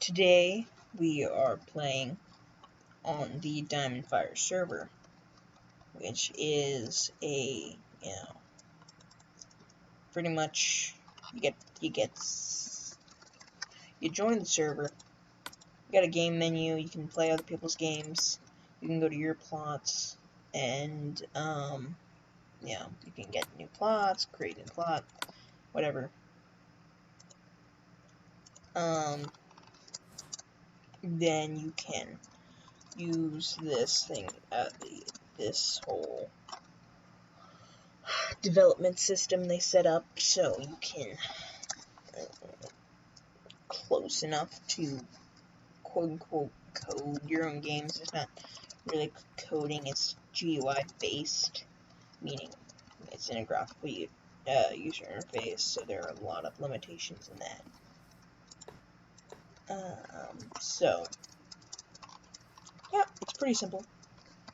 Today we are playing on the Diamondfire server, which is pretty much you join the server, you got a game menu, you can play other people's games, you can go to your plots, and you can get new plots, create a new plot, whatever. Then you can use this thing, this whole development system they set up so you can close enough to quote-unquote code your own games. It's not really coding, it's GUI based, meaning it's in a graphical user interface, so there are a lot of limitations in that. So yeah, it's pretty simple.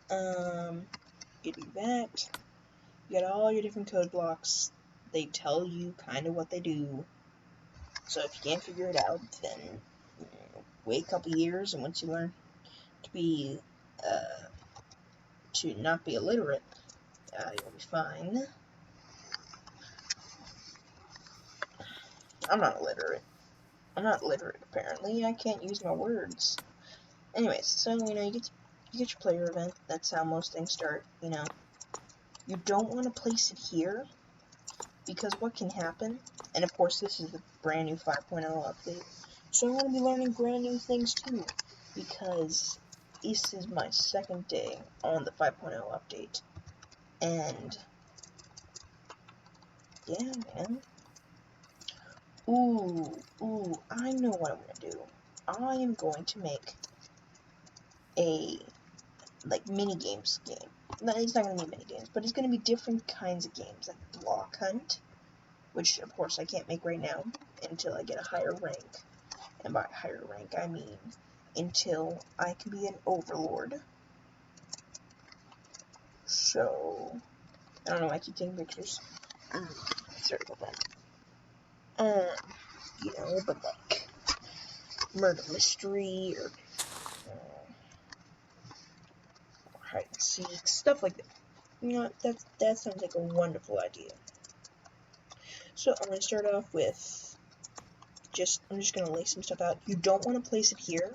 You do that. You got all your different code blocks. They tell you kind of what they do. So if you can't figure it out, then wait a couple years, and once you learn to not be illiterate, you'll be fine. I'm not illiterate. I'm not literate, apparently. I can't use my words. Anyways, so, you get your player event. That's how most things start, You don't want to place it here, because what can happen, and of course this is the brand new 5.0 update, so I'm going to be learning brand new things too, because this is my second day on the 5.0 update, and yeah, man. Ooh, I know what I'm going to do. I am going to make a, mini-games game. No, it's not going to be mini-games, but it's going to be different kinds of games, like Block Hunt, which, of course, I can't make right now until I get a higher rank. And by higher rank, I mean until I can be an overlord. So, I don't know why I keep taking pictures. Sorry about that. But like murder mystery or hide and seek, stuff like that. That sounds like a wonderful idea. So I'm going to start off with I'm just going to lay some stuff out. You don't want to place it here.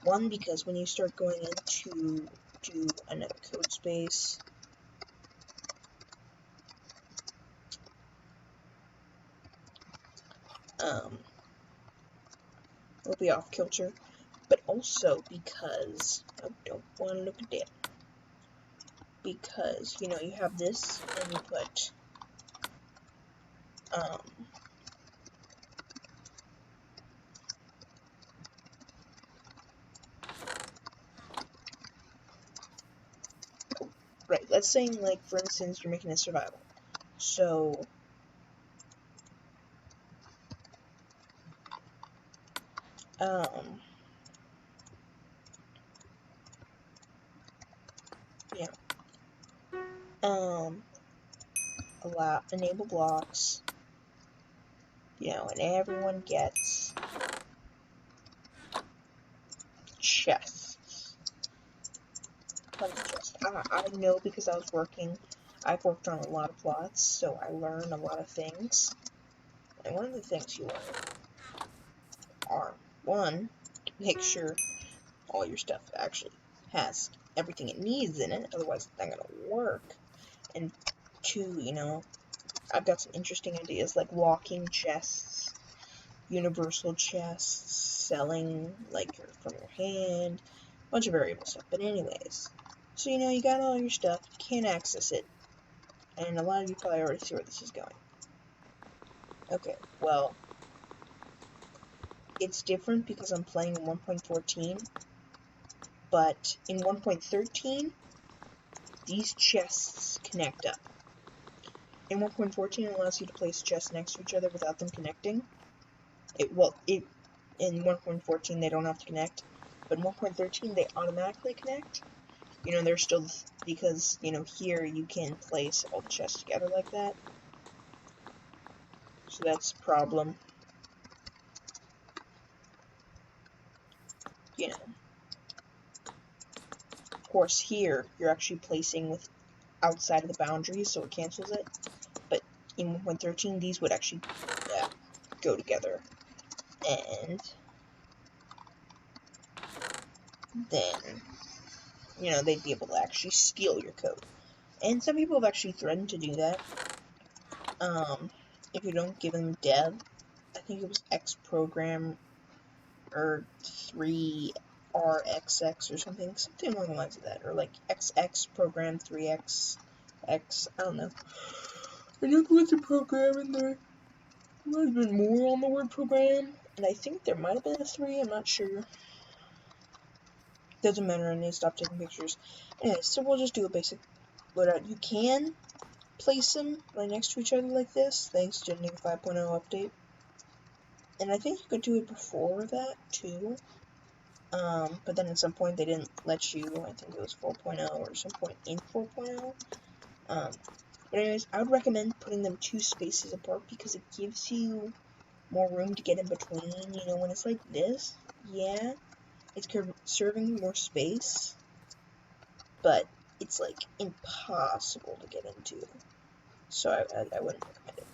One, because when you start going into another code space, it'll be off kilter, but also because I don't want to look at that. Because, you have this, and you put, right, let's say, for instance, you're making a survival. So, enable blocks, and everyone gets chests. I know because I've worked on a lot of plots, so I learn a lot of things. And one of the things you learn are, one, make sure all your stuff actually has everything it needs in it, otherwise it's not going to work. And two, I've got some interesting ideas like locking chests, universal chests, selling from your hand, a bunch of variable stuff. But anyways, so you got all your stuff, you can't access it, and a lot of you probably already see where this is going. Okay, well, it's different because I'm playing in 1.14, but in 1.13, these chests connect up. In 1.14, it allows you to place chests next to each other without them connecting. In 1.14, they don't have to connect, but in 1.13, they automatically connect. They're still, because, here you can place all the chests together like that. So that's a problem. you know. Of course, here, you're actually placing with outside of the boundaries, so it cancels it. But in 1.13, these would actually go together. And then, you know, they'd be able to actually steal your code. And some people have actually threatened to do that. If you don't give them dev, I think it was X program or 3RXX or something along the lines of that, or like XX program 3XX, I don't know. I don't know what's the program in there. There might have been more on the word program, and I think there might have been a 3, I'm not sure. Doesn't matter, I need to stop taking pictures. Anyway, so we'll just do a basic loadout. You can place them right next to each other like this, thanks to new 5.0 update. And I think you could do it before that, too. But then at some point they didn't let you, I think it was 4.0 or some point in 4.0. But anyways, I would recommend putting them 2 spaces apart because it gives you more room to get in between. You know, when it's like this, yeah, it's serving more space, but it's like impossible to get into. So I wouldn't recommend it.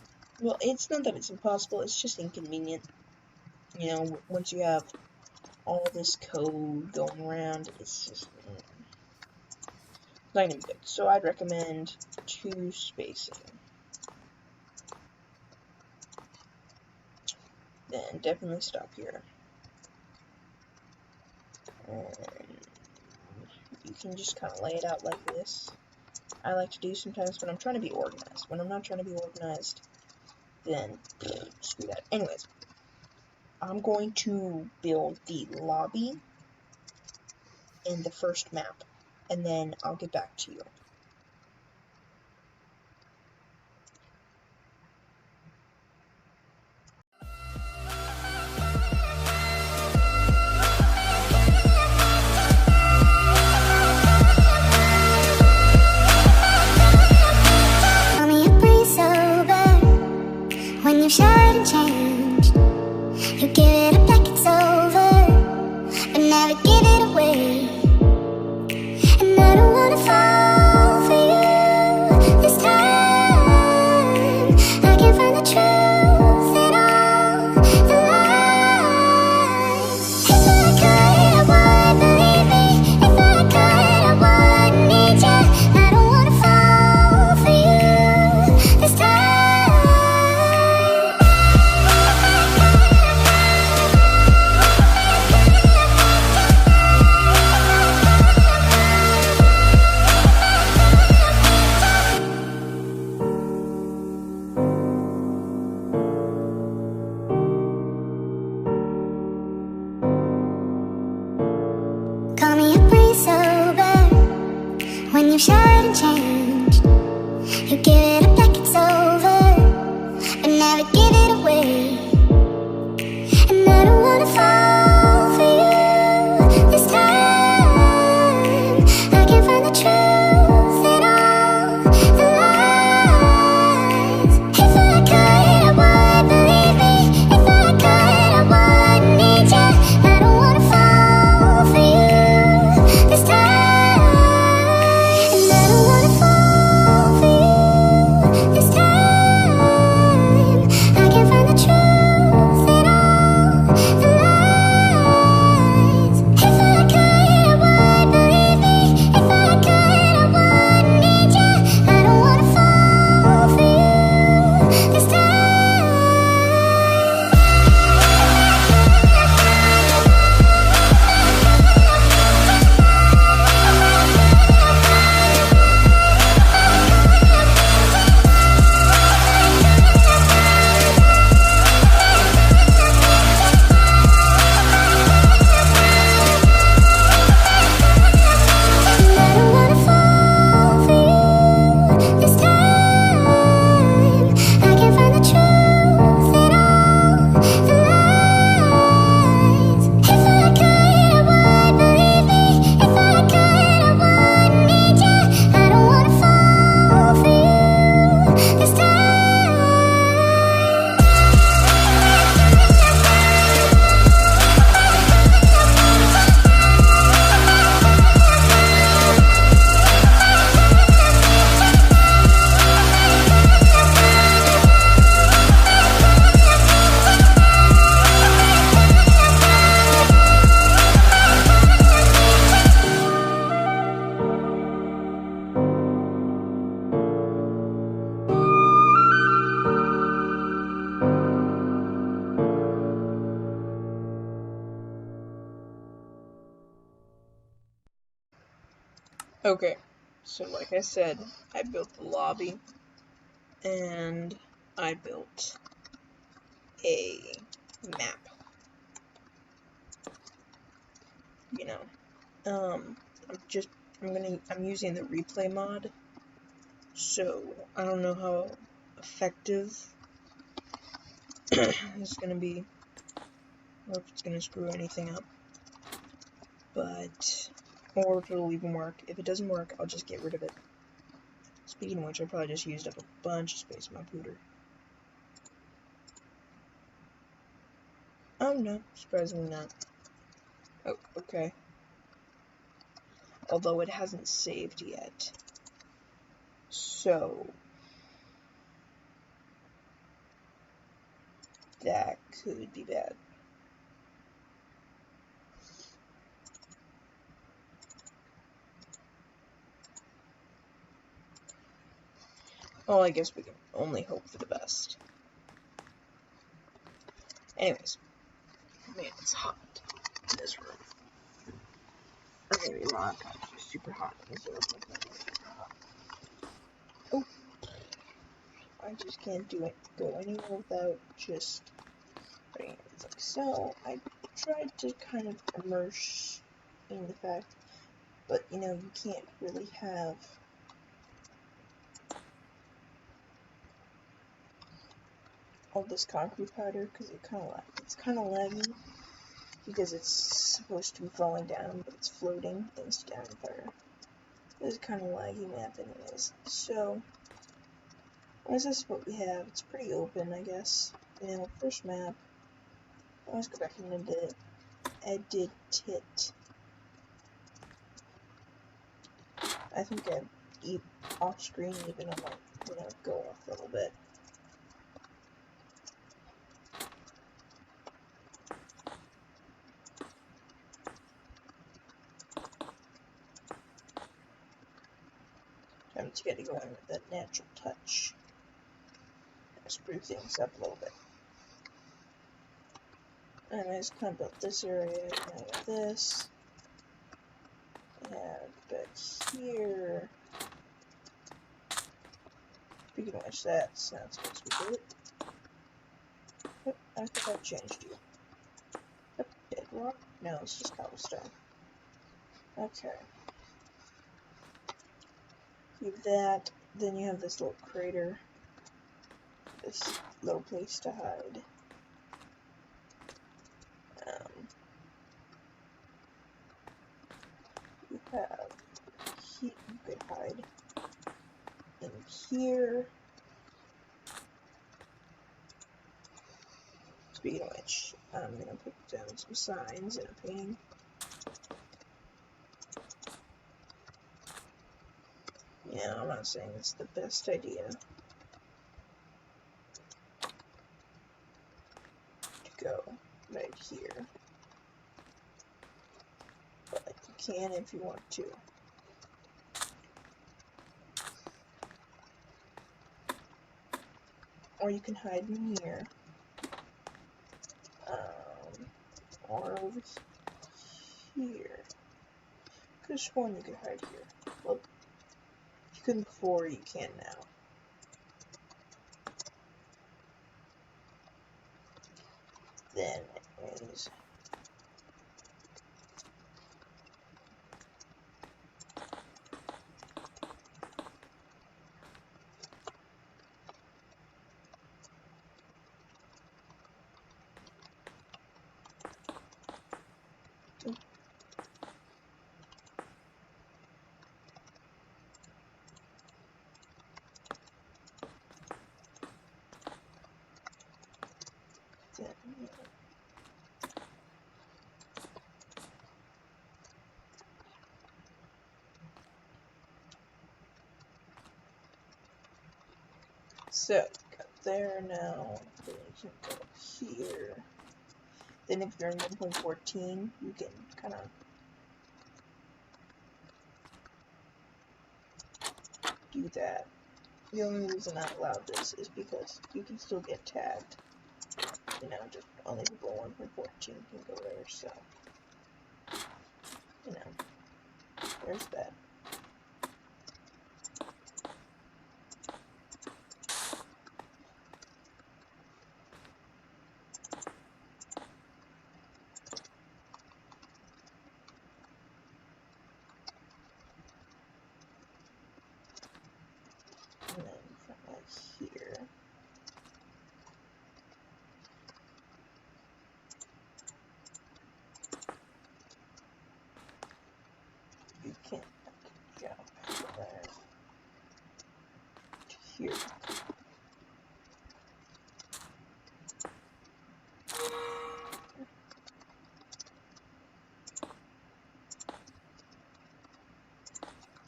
Well, it's not that it's impossible, it's just inconvenient. You know, once you have all this code going around, it's just not even good. So I'd recommend 2 spacing. Then definitely stop here. And you can just kind of lay it out like this. I like to do sometimes when I'm trying to be organized. When I'm not trying to be organized, then screw that. Anyways, I'm going to build the lobby in the first map, and then I'll get back to you. When you shine and change, you give it up like it's over, but never give it away. And I don't wanna fall Okay, so like I said, I built the lobby, and I built a map, you know. I'm using the replay mod, so I don't know how effective it's gonna be, or if it's gonna screw anything up, or if it'll even work. If it doesn't work, I'll just get rid of it. Speaking of which, I probably just used up a bunch of space in my pooter. Oh no, surprisingly not. Oh, okay. Although it hasn't saved yet. So that could be bad. Well, I guess we can only hope for the best. Anyways, man, it's hot in this room. Or maybe not, it's super hot in this room. Oh, I just can't go anywhere without just putting it like so. I tried to kind of immerse in the fact, but you know, you can't really have all this concrete powder because it's kind of laggy because it's supposed to be falling down, but it's floating thanks to Diamondfire. It's kind of laggy map anyways. So, this is what we have. It's pretty open, I guess. You know, first map. Let's go back into edit it. I think I off screen even I might, go off a little bit. Time to get going with that natural touch. Screw things up a little bit. And I just kind of built this area, and I got this. And back here. Speaking of which, that's not supposed to be good. Oh, I think I've changed you. Oh, bedrock? No, it's just cobblestone. Okay. Keep that. Then you have this little crater. This little place to hide. You have heat you could hide in here. Speaking of which, I'm gonna put down some signs and a painting. Yeah, I'm not saying it's the best idea to go right here, but you can if you want to. Or you can hide in here. Or over here. Could have sworn you could hide here. Well, if you couldn't before, you can now. Then is so got there now. Then you can go here. Then if you're in 1.14, you can kind of do that. The only reason I allowed this is because you can still get tagged. Just only people 1.14 can go there, so, there's that.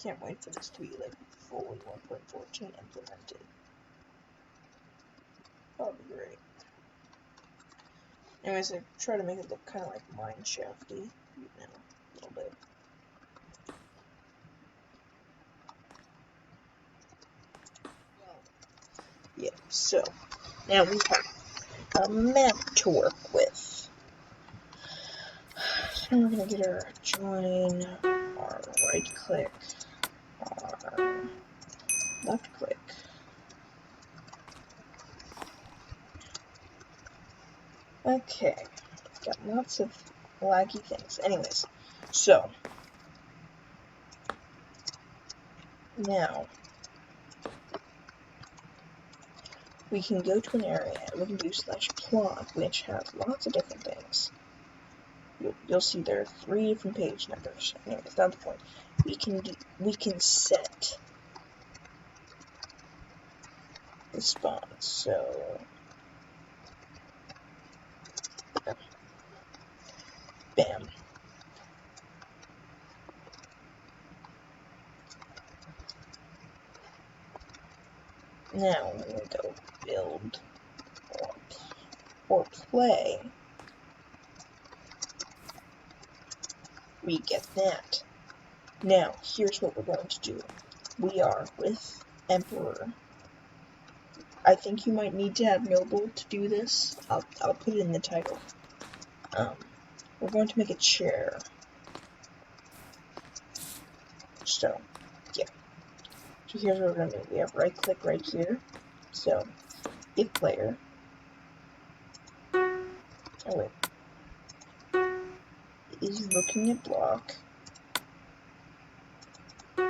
Can't wait for this to be like fully 1.14 implemented. That'll be great. Anyways, I try to make it look kind of like Mineshafty, you know, a little bit. Yeah, so now we have a map to work with. So we're gonna get our join, our right click, our left click. Okay, got lots of laggy things. Anyways, so now we can go to an area and we can do /plot, which has lots of different things. You'll see there are 3 different page numbers. Anyways, not the point. We can set the spawn. So bam. Now when we go build or play, we get that. Now here's what we're going to do. We are with Emperor. I think you might need to have Noble to do this. I'll put it in the title. We're going to make a chair. So, yeah. So here's what we're going to do. We have right click right here. So, if player. Oh wait. Is looking at block. I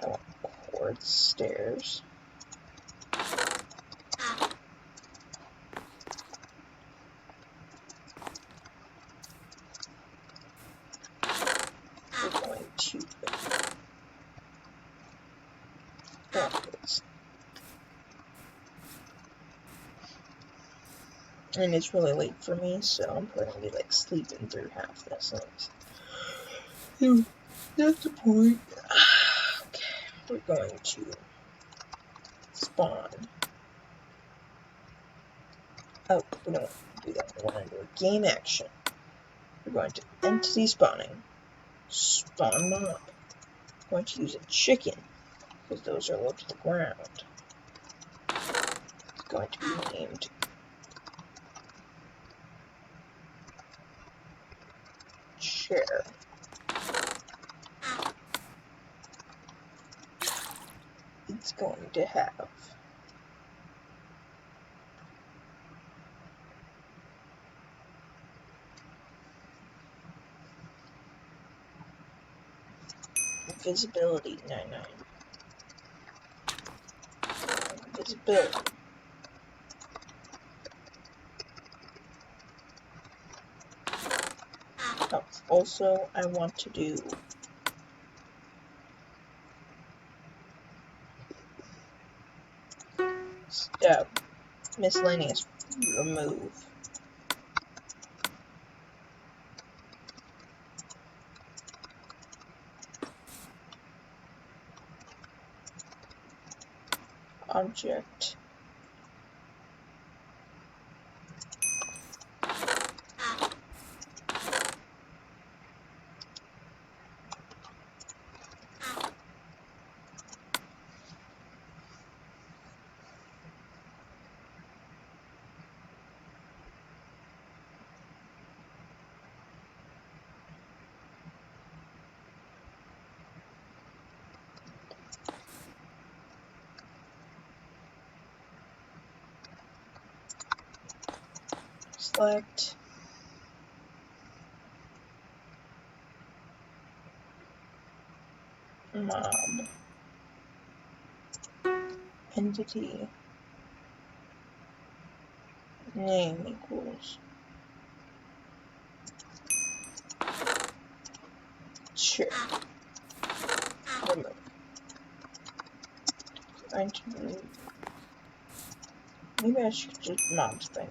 want quartz stairs. We're going to and it's really late for me, so I'm probably gonna be like sleeping through half this. That's the point. Okay, we're going to spawn. Oh, we don't do that. We want to do a game action. We're going to entity spawning. Spawn mob. We're going to use a chicken, because those are low to the ground. It's going to be named chair. It's going to have visibility 99. Visibility. Oh, also, I want to do miscellaneous remove. Object. Select mob entity name equals chair. Remove. Maybe I should just mob spring.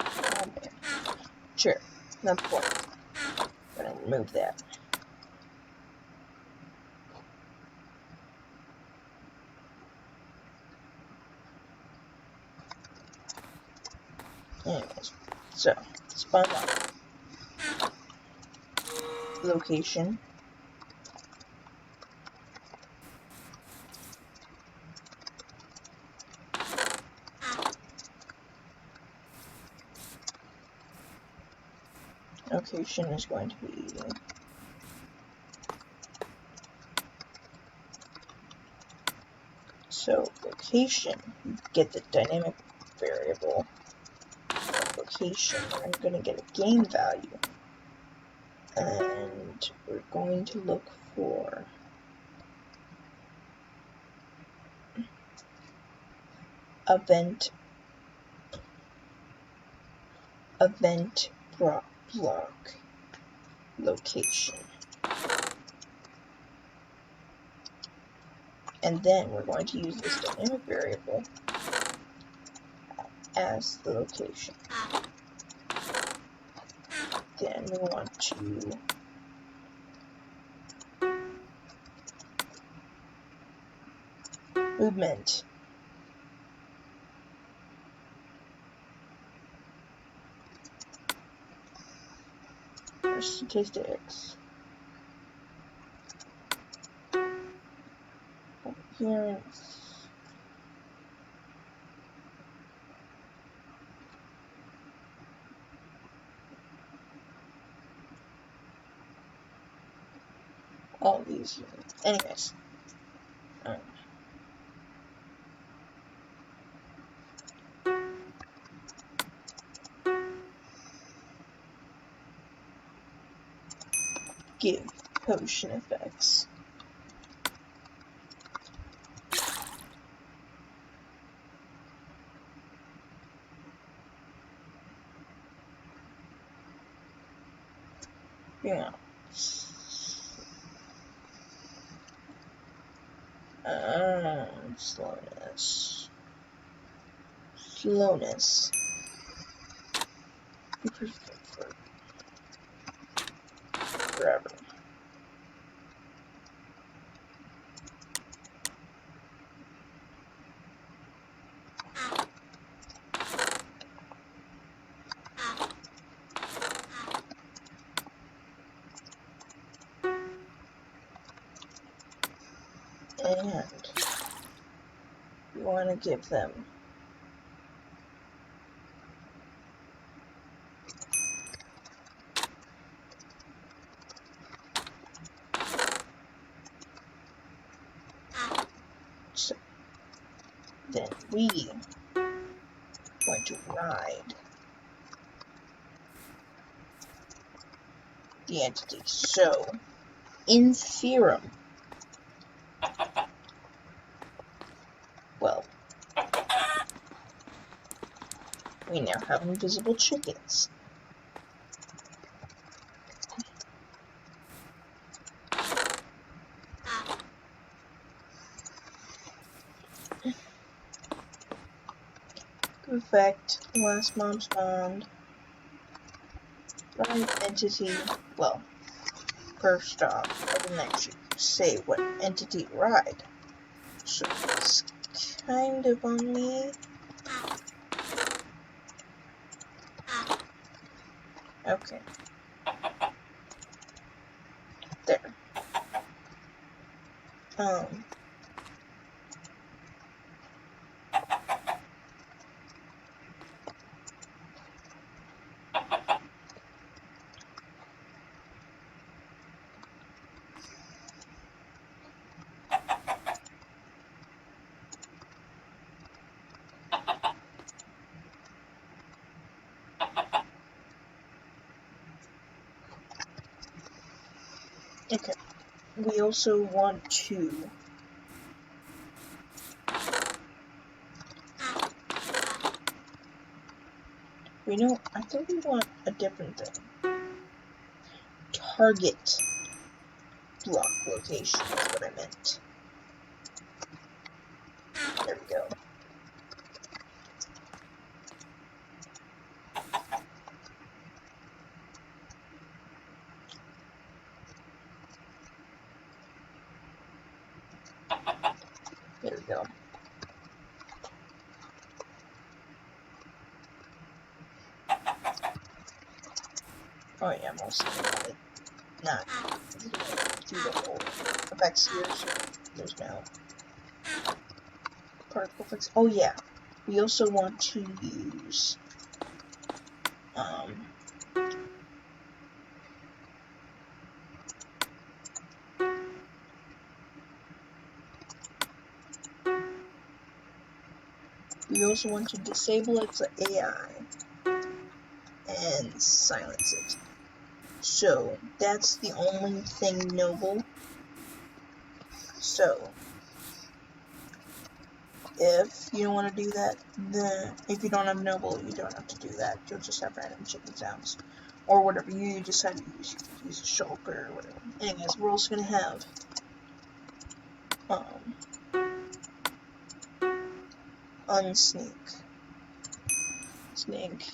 Chair. not the point. I'm gonna remove that. Anyways, so spawn location. Location is going to be so location. Get the dynamic variable location. I'm going to get a game value, and we're going to look for event block location, and then we're going to use this dynamic variable as the location. Then we want to movement or statistics, appearance, all these. Anyways, give potion effects. Yeah. Slowness. Forever. And we want to give them so then we going to ride the entity. So in theorem, well, we now have invisible chickens. Effect, last mom spawned. Ride entity, well, first off, I didn't actually say what entity ride. So it's kind of on me. Okay. There. Okay. We also want to I think we want a different thing. Target block location is what I meant. There we go. Oh yeah, mostly about it. Not through the whole effects here, so there's no particle effects. Oh yeah, we also want to use we also want to disable its AI and silence it. So that's the only thing noble. So if you don't want to do that, then if you don't have noble, you don't have to do that. You'll just have random chicken sounds. Or whatever you decide to use. You could use a shulker or whatever. Anyways, we're also going to have unsneak. Sneak.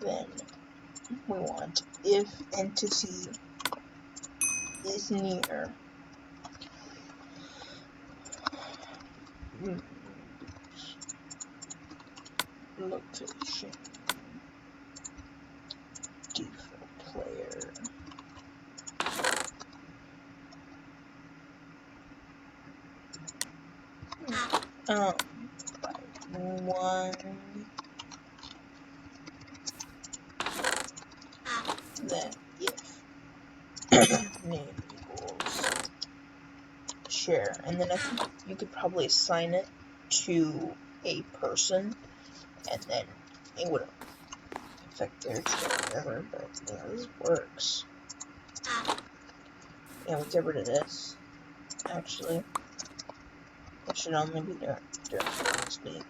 Then we want if entity is near location default player. By 1, then if name equals share, and then I think you could probably assign it to a person, and then it would affect their share or whatever, but yeah, this works. Yeah, we'll get rid of this. Actually, it should only be during sneak.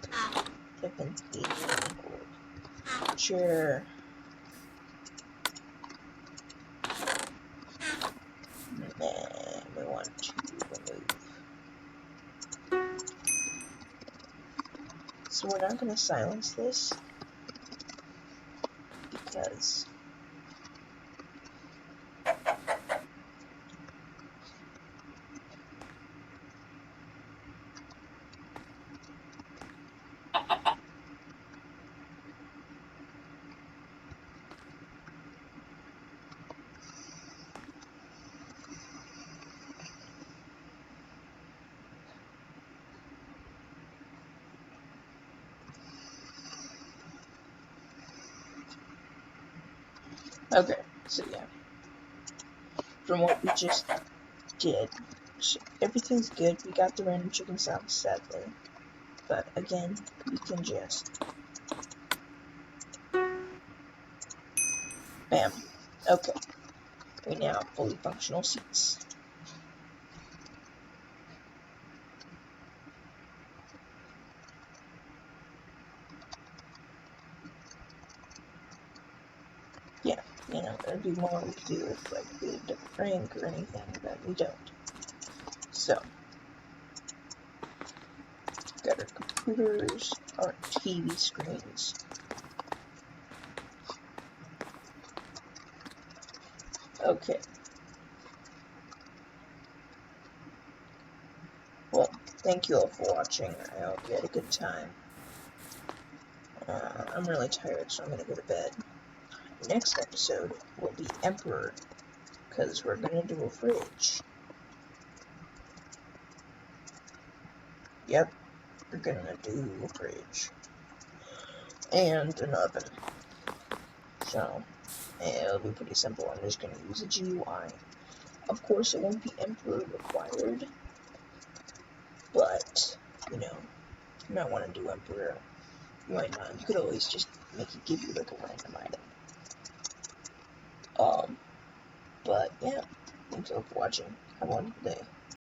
If n equals share. And we want to remove. So we're not going to silence this because okay, so yeah, from what we just did, so everything's good. We got the random chicken sound, sadly, but again, we can just bam. Okay, we now have fully functional seats. Yeah, you know, there'd be more we could do if like we had a different rank or anything, but we don't. So, got our computers, our TV screens. Okay. Well, thank you all for watching. I hope you had a good time. I'm really tired, so I'm gonna go to bed. Next episode will be Emperor, because we're gonna do a fridge. Yep, we're gonna do a fridge. And an oven. So, it'll be pretty simple. I'm just gonna use a GUI. Of course, it won't be Emperor required, but, you know, you might want to do Emperor. You might not. You could always just make it give you like a random item. But yeah, thanks all for watching. Have a wonderful day.